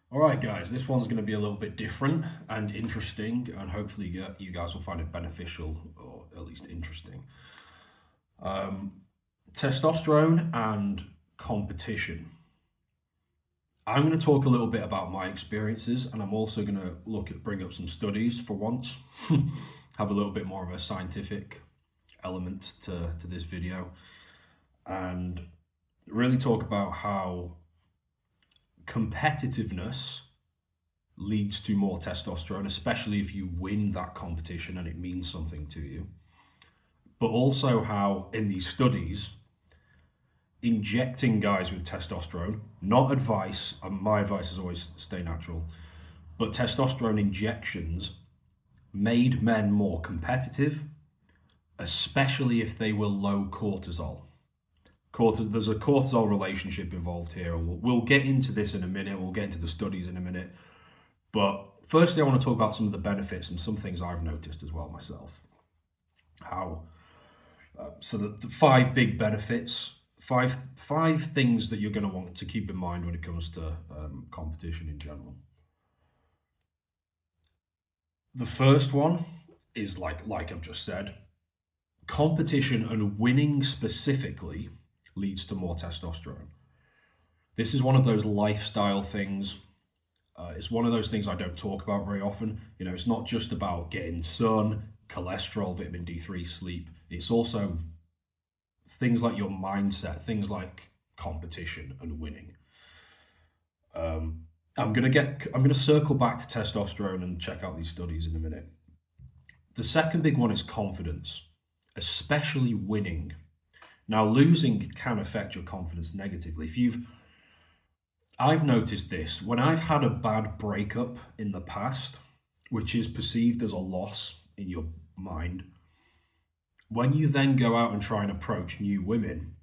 All right, guys, this one's going to be a little bit different and interesting, and hopefully you guys will find it beneficial or at least interesting. Um, Testosterone and competition. I'm going to talk a little bit about my experiences, and I'm also going to bring up some studies for once, have a little bit more of a scientific element to this video, and really talk about how competitiveness leads to more testosterone, especially if you win that competition and it means something to you. But also, how in these studies, injecting guys with testosterone, not advice, and my advice is always stay natural, but testosterone injections made men more competitive, especially if they were low cortisol. There's a cortisol relationship involved here, and we'll get into this in a minute. We'll get into the studies in a minute. But firstly, I want to talk about some of the benefits and some things I've noticed as well myself. So the five big benefits, five things that you're going to want to keep in mind when it comes to competition in general. The first one is like I've just said, competition and winning specifically leads to more testosterone. This is one of those lifestyle things. It's one of those things I don't talk about very often. You know, it's not just about getting sun, cholesterol, vitamin D3, sleep. It's also things like your mindset, things like competition and winning. I'm gonna circle back to testosterone and check out these studies in a minute. The second big one is confidence, especially winning. Now, losing can affect your confidence negatively. I've noticed this when I've had a bad breakup in the past, which is perceived as a loss in your mind. When you then go out and try and approach new women,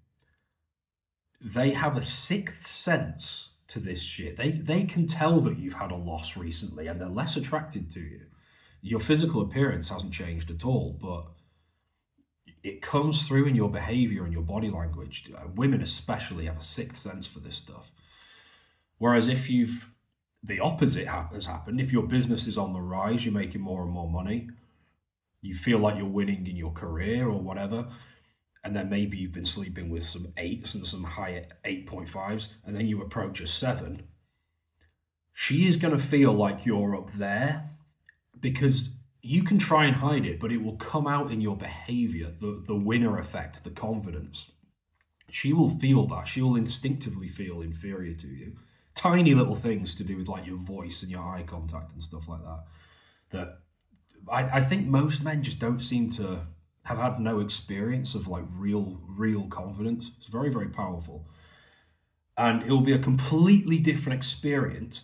they have a sixth sense to this shit. They can tell that you've had a loss recently and they're less attracted to you. Your physical appearance hasn't changed at all, but it comes through in your behavior and your body language. Women especially have a sixth sense for this stuff. Whereas the opposite has happened. If your business is on the rise, you're making more and more money, you feel like you're winning in your career or whatever, and then maybe you've been sleeping with some 8s and some high 8.5s, and then you approach a 7, she is going to feel like you're up there because you can try and hide it, but it will come out in your behavior, the winner effect, the confidence. She will feel that. She will instinctively feel inferior to you. Tiny little things to do with like your voice and your eye contact and stuff like that. That I think most men just don't seem to have had no experience of like real confidence. It's very, very powerful. And it will be a completely different experience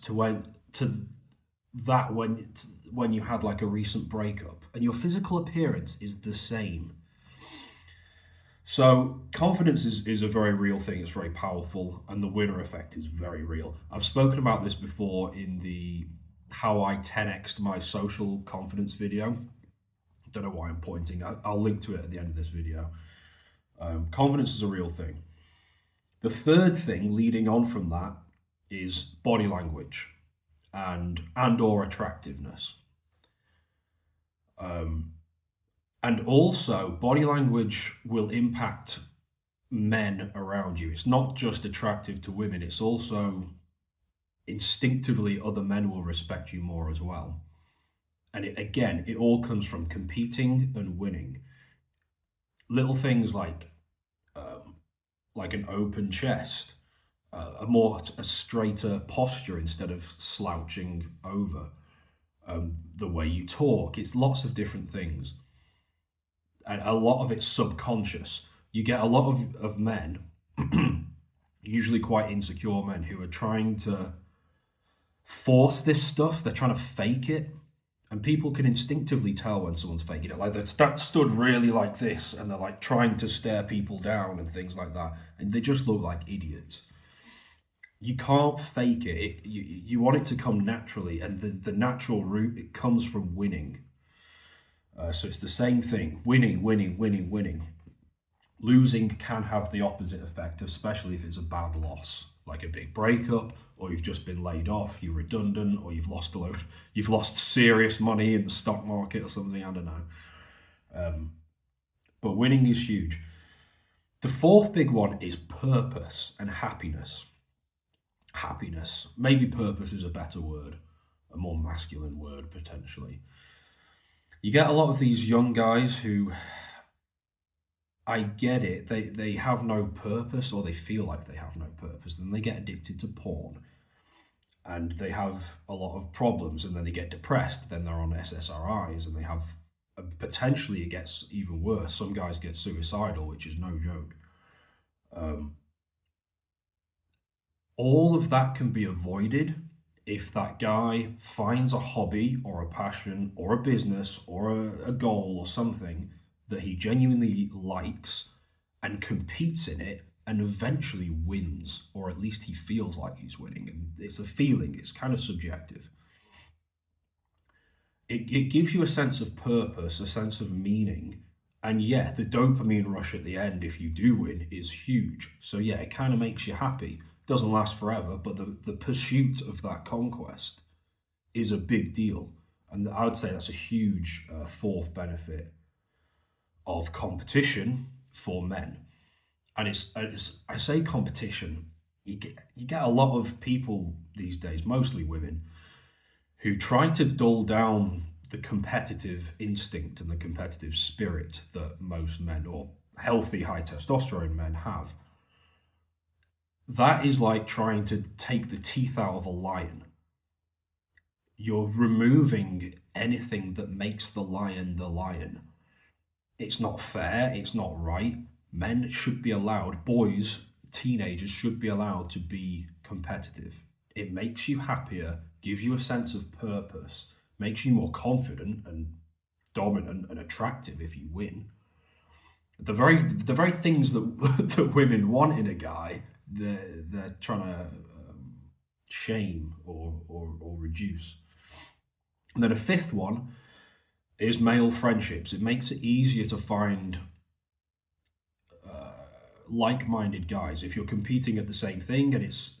when you had like a recent breakup and your physical appearance is the same. So confidence is a very real thing. It's very powerful, and the winner effect is very real. I've spoken about this before in the how I 10x'd my social confidence video. Don't know why I'm pointing. I'll link to it at the end of this video. Confidence is a real thing. The third thing leading on from that is body language and or attractiveness. And also, body language will impact men around you. It's not just attractive to women, it's also instinctively other men will respect you more as well. And it all comes from competing and winning. Little things like an open chest, a straighter posture instead of slouching over, the way you talk. It's lots of different things. And a lot of it's subconscious. You get a lot of men, usually quite insecure men, who are trying to force this stuff. They're trying to fake it. And people can instinctively tell when someone's faking it. Like they're stood really like this and they're like trying to stare people down and things like that. And they just look like idiots. You can't fake it. You want it to come naturally. And the natural route, it comes from winning. So it's the same thing. Winning, winning, winning, winning. Losing can have the opposite effect, especially if it's a bad loss. like a big breakup, or you've just been laid off, you're redundant, or you've lost serious money in the stock market or something, I don't know. But winning is huge. The fourth big one is purpose and happiness. Happiness, maybe purpose is a better word, a more masculine word potentially. You get a lot of these young guys who, I get it, they have no purpose, or they feel like they have no purpose, then they get addicted to porn and they have a lot of problems, and then they get depressed, then they're on SSRIs, and they have potentially, it gets even worse. Some guys get suicidal, which is no joke. All of that can be avoided if that guy finds a hobby or a passion or a business or a goal or something that he genuinely likes and competes in it and eventually wins, or at least he feels like he's winning. And it's a feeling, it's kind of subjective. It gives you a sense of purpose, a sense of meaning. And yeah, the dopamine rush at the end, if you do win, is huge. So yeah, it kind of makes you happy. Doesn't last forever, but the pursuit of that conquest is a big deal. And I would say that's a huge fourth benefit of competition for men. And it's I say competition, you get a lot of people these days, mostly women, who try to dull down the competitive instinct and the competitive spirit that most men, or healthy high testosterone men, have. That is like trying to take the teeth out of a lion. You're removing anything that makes the lion the lion. It's not fair, it's not right. Men should be allowed, boys, teenagers should be allowed to be competitive. It makes you happier, gives you a sense of purpose, makes you more confident and dominant and attractive if you win. The very things that that women want in a guy, they're trying to shame or reduce. And then a fifth one is male friendships. It makes it easier to find like-minded guys if you're competing at the same thing, and it's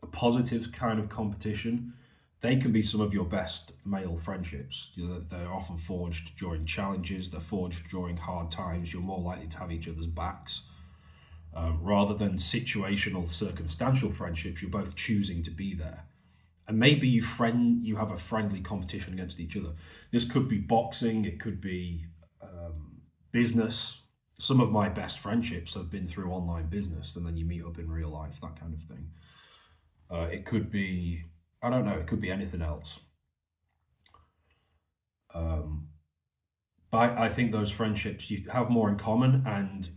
a positive kind of competition. They can be some of your best male friendships. They're often forged during challenges, they're forged during hard times. You're more likely to have each other's backs. Rather than situational, circumstantial friendships, you're both choosing to be there. And maybe you have a friendly competition against each other. This could be boxing, it could be business. Some of my best friendships have been through online business, and then you meet up in real life, that kind of thing. It could be, I don't know, it could be anything else. But I think those friendships, you have more in common, and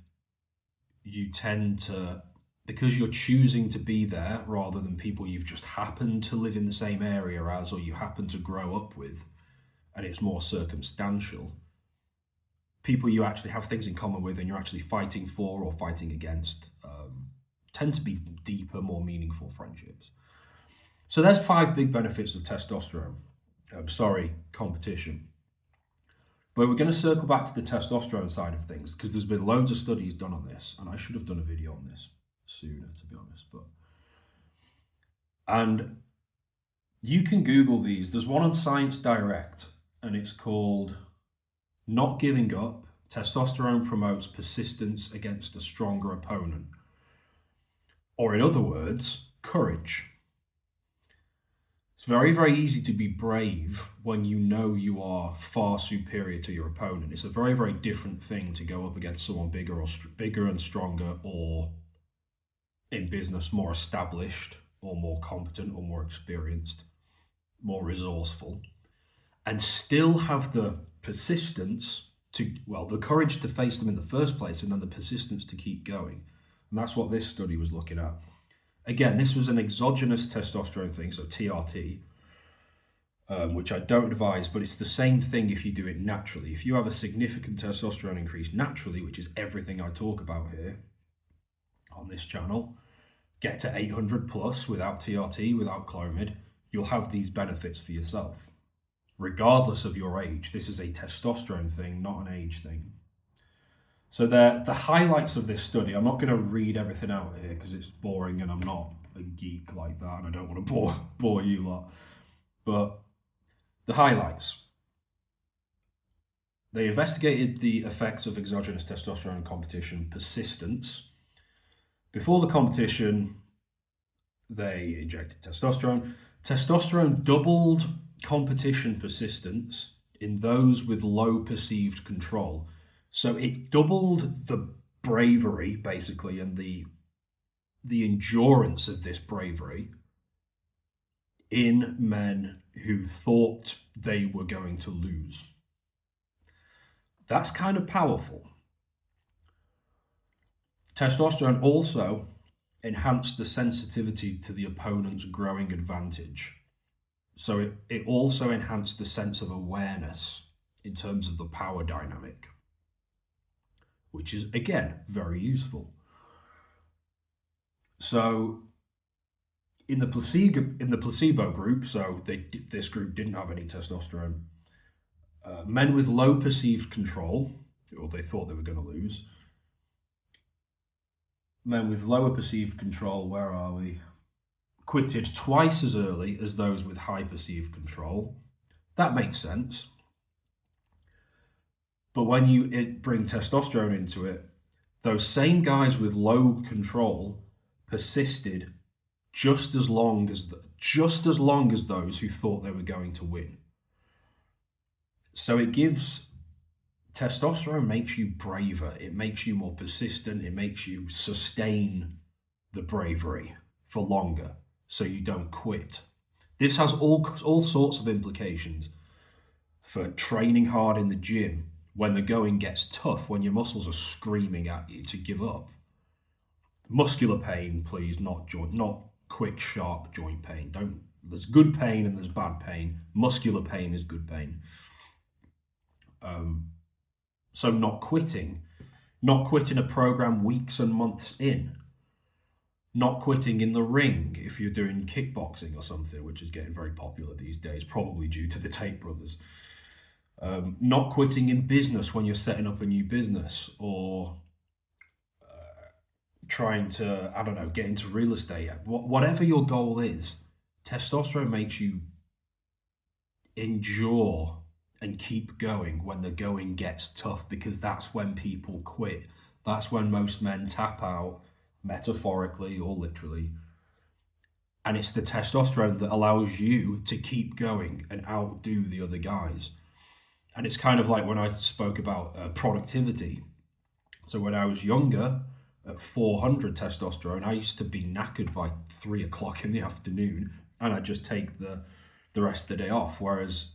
you tend to, because you're choosing to be there rather than people you've just happened to live in the same area as, or you happen to grow up with, and it's more circumstantial. People you actually have things in common with and you're actually fighting for or fighting against tend to be deeper, more meaningful friendships. So there's 5 big benefits of testosterone. Competition. But we're going to circle back to the testosterone side of things, because there's been loads of studies done on this, and I should have done a video on this sooner, to be honest. And you can Google these. There's one on Science Direct, and it's called Not Giving Up. Testosterone promotes persistence against a stronger opponent. Or in other words, courage. It's very, very easy to be brave when you know you are far superior to your opponent. It's a very, very different thing to go up against someone bigger and stronger, or in business more established or more competent or more experienced, more resourceful, and still have the persistence the courage to face them in the first place, and then the persistence to keep going. And that's what this study was looking at. Again, this was an exogenous testosterone thing, so TRT, which I don't advise, but it's the same thing if you do it naturally. If you have a significant testosterone increase naturally, which is everything I talk about here on this channel, get to 800 plus without TRT, without Clomid, you'll have these benefits for yourself, regardless of your age. This is a testosterone thing, not an age thing. So the highlights of this study, I'm not going to read everything out here because it's boring and I'm not a geek like that and I don't want to bore you lot. But the highlights. They investigated the effects of exogenous testosterone and competition persistence. Before the competition, they injected testosterone. Testosterone doubled competition persistence in those with low perceived control. So it doubled the bravery, basically, and the endurance of this bravery in men who thought they were going to lose. That's kind of powerful. Testosterone also enhanced the sensitivity to the opponent's growing advantage. So it also enhanced the sense of awareness in terms of the power dynamic, which is, again, very useful. So in the placebo group, so this group didn't have any testosterone, men with low perceived control, or they thought they were going to lose, men with lower perceived control, where are we? Quitted twice as early as those with high perceived control. That makes sense. But when you bring testosterone into it, those same guys with low control persisted just as long as those who thought they were going to win. So testosterone makes you braver, it makes you more persistent, it makes you sustain the bravery for longer so you don't quit. This has all sorts of implications for training hard in the gym when the going gets tough, when your muscles are screaming at you to give up. Muscular pain, please, not quick, sharp joint pain. There's good pain and there's bad pain. Muscular pain is good pain. So not quitting a program weeks and months in, not quitting in the ring if you're doing kickboxing or something, which is getting very popular these days, probably due to the Tate brothers. Not quitting in business when you're setting up a new business, or trying to, I don't know, get into real estate. Whatever your goal is, testosterone makes you endure and keep going when the going gets tough, because that's when people quit. That's when most men tap out, metaphorically or literally. And it's the testosterone that allows you to keep going and outdo the other guys. And it's kind of like when I spoke about productivity. So when I was younger, at 400 testosterone, I used to be knackered by 3 o'clock in the afternoon, and I'd just take the rest of the day off. Whereas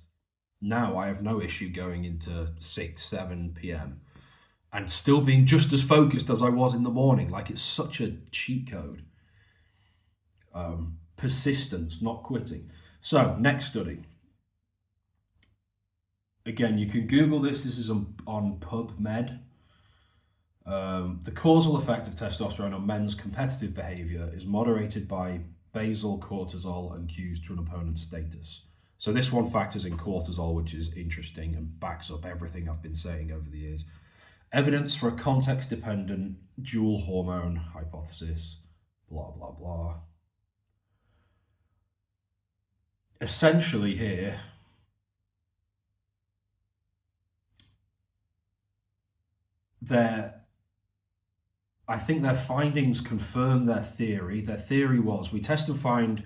now I have no issue going into 6, 7 p.m. and still being just as focused as I was in the morning. Like, it's such a cheat code. Persistence, not quitting. So, next study. Again, you can Google this. This is on PubMed. The causal effect of testosterone on men's competitive behavior is moderated by basal cortisol and cues to an opponent's status. So this one factors in cortisol, which is interesting and backs up everything I've been saying over the years. Evidence for a context-dependent dual hormone hypothesis, blah, blah, blah. Essentially here, I think their findings confirm their theory. Their theory was, we test and find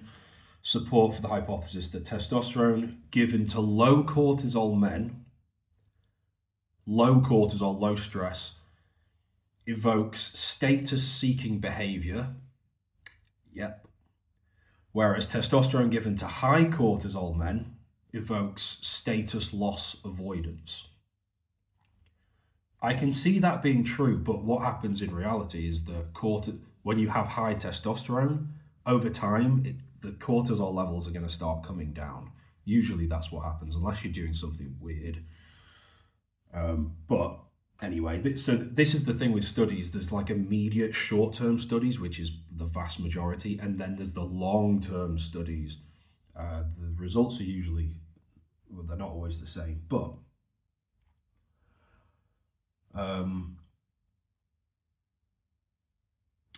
support for the hypothesis that testosterone given to low cortisol men, low cortisol, low stress, evokes status-seeking behavior. Yep. Whereas testosterone given to high cortisol men evokes status loss avoidance. I can see that being true, but what happens in reality is that when you have high testosterone, over time, the cortisol levels are going to start coming down. Usually that's what happens, unless you're doing something weird. But anyway, so this is the thing with studies. There's like immediate short-term studies, which is the vast majority, and then there's the long-term studies. The results are usually, well, they're not always the same, but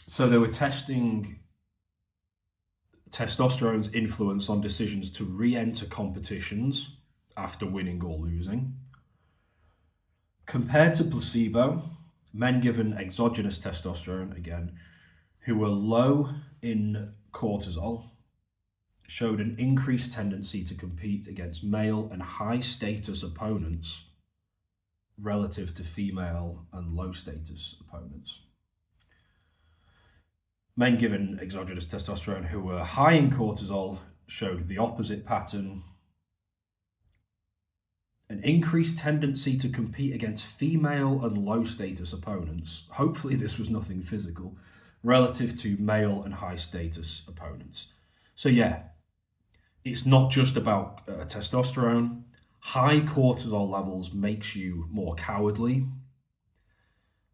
So they were testing testosterone's influence on decisions to re-enter competitions after winning or losing. Compared to placebo, men given exogenous testosterone, again, who were low in cortisol, showed an increased tendency to compete against male and high status opponents relative to female and low status opponents. Men given exogenous testosterone who were high in cortisol showed the opposite pattern. An increased tendency to compete against female and low status opponents. Hopefully this was nothing physical, relative to male and high status opponents. So yeah, it's not just about testosterone. High cortisol levels makes you more cowardly.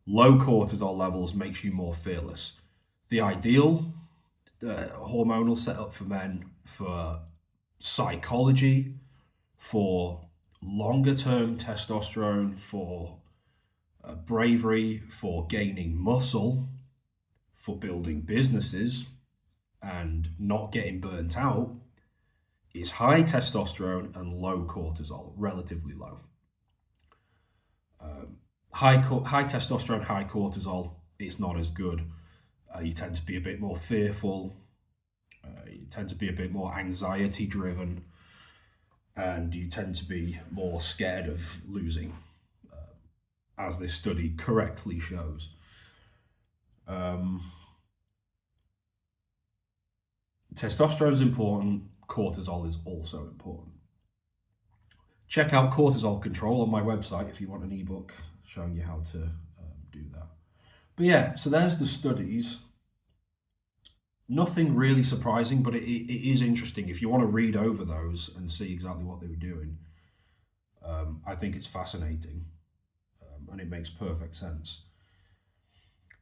Low cortisol levels makes you more fearless. The ideal hormonal setup for men, for psychology, for longer term testosterone, for bravery, for gaining muscle, for building businesses and not getting burnt out, is high testosterone and low cortisol, relatively low. High testosterone, high cortisol, it's not as good. You tend to be a bit more fearful. You tend to be a bit more anxiety driven. And you tend to be more scared of losing, as this study correctly shows. Testosterone is important. Cortisol is also important. Check out cortisol control on my website if you want an ebook showing you how to do that. But yeah, so there's the studies. Nothing really surprising, but it is interesting. If you want to read over those and see exactly what they were doing, I think it's fascinating, and it makes perfect sense.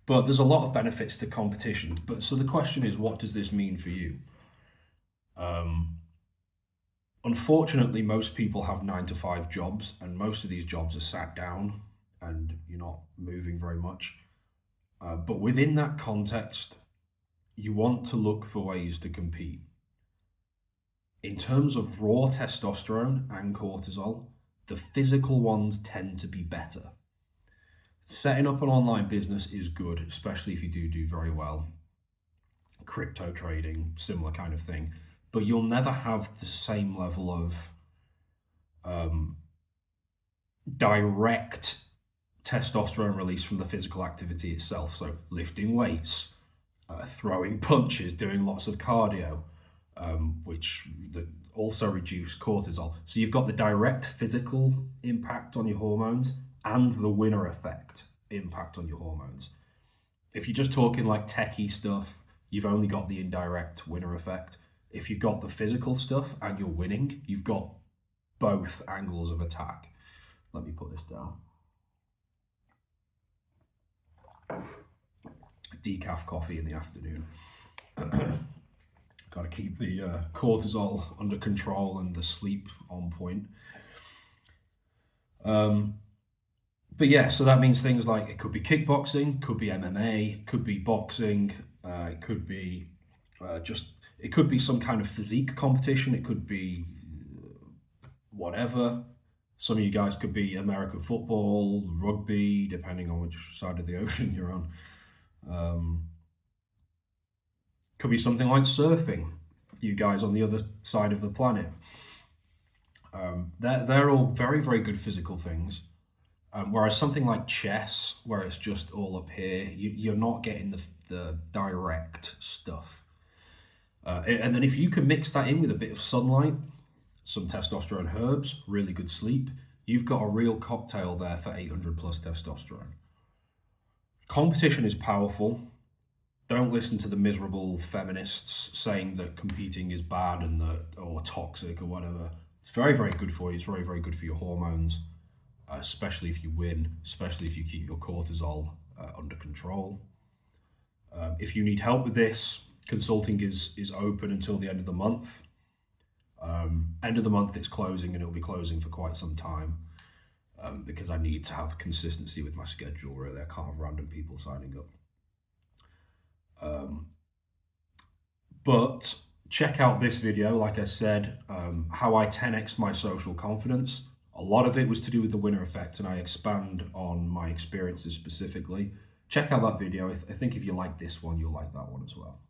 But there's a lot of benefits to competition. But so the question is, what does this mean for you? Unfortunately, most people have 9-to-5 jobs, and most of these jobs are sat down and you're not moving very much. But within that context, you want to look for ways to compete. In terms of raw testosterone and cortisol, the physical ones tend to be better. Setting up an online business is good, especially if you do very well. Crypto trading, similar kind of thing. But you'll never have the same level of direct testosterone release from the physical activity itself. So lifting weights, throwing punches, doing lots of cardio, which also reduce cortisol. So you've got the direct physical impact on your hormones and the winner effect impact on your hormones. If you're just talking like techie stuff, you've only got the indirect winner effect. If you've got the physical stuff and you're winning, you've got both angles of attack. Let me put this down. Decaf coffee in the afternoon. Got to keep the cortisol under control and the sleep on point. But yeah, so that means things like it could be kickboxing, could be MMA, could be boxing, it could be it could be some kind of physique competition, it could be whatever. Some of you guys could be American football, rugby, depending on which side of the ocean you're on. Could be something like surfing, you guys on the other side of the planet. They're all very, very good physical things. Whereas something like chess, where it's just all up here, you're not getting the direct stuff. And then if you can mix that in with a bit of sunlight, some testosterone herbs, really good sleep, you've got a real cocktail there for 800 plus testosterone. Competition is powerful. Don't listen to the miserable feminists saying that competing is bad and or toxic or whatever. It's very, very good for you. It's very, very good for your hormones, especially if you win, especially if you keep your cortisol under control. If you need help with this, consulting is open until the end of the month. End of the month it's closing, and it'll be closing for quite some time because I need to have consistency with my schedule, really. I can't have random people signing up. But check out this video, like I said, how I 10x my social confidence. A lot of it was to do with the winner effect, and I expand on my experiences specifically. Check out that video. I think if you like this one, you'll like that one as well.